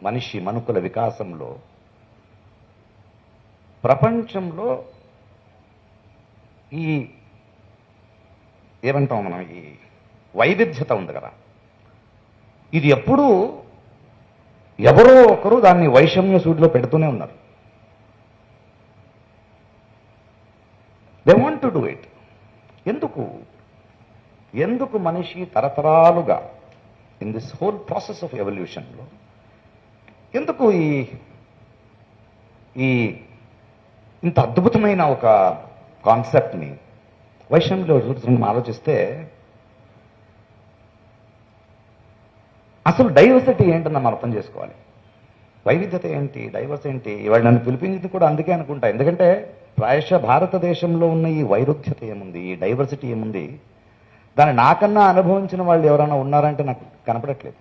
మనుకుల వికాసంలో ప్రపంచంలో ఈ ఏమంటాం మనం, ఈ వైవిధ్యత ఉంది కదా, ఇది ఎప్పుడూ ఎవరో ఒకరు దాన్ని వైషమ్య సూడిలో పెడుతూనే ఉన్నారు. They want to do it. ఎందుకు మనిషి తరతరాలుగా in this whole process of ఎవల్యూషన్లో ఎందుకు ఈ ఇంత అద్భుతమైన ఒక కాన్సెప్ట్ని వైషమ్యంలో మనం ఆలోచిస్తే అసలు డైవర్సిటీ ఏంటని మనం అర్థం చేసుకోవాలి. వైవిధ్యత ఏంటి, డైవర్స్ ఏంటి? ఇవాళ నన్ను పిలిపించింది కూడా అందుకే అనుకుంటా. ఎందుకంటే ప్రాయశः భారతదేశంలో ఉన్న ఈ వైరుధ్యత ఏముంది, ఈ డైవర్సిటీ ఏముంది, దాన్ని నాకన్నా అనుభవించిన వాళ్ళు ఎవరైనా ఉన్నారంటే నాకు కనపడట్లేదు.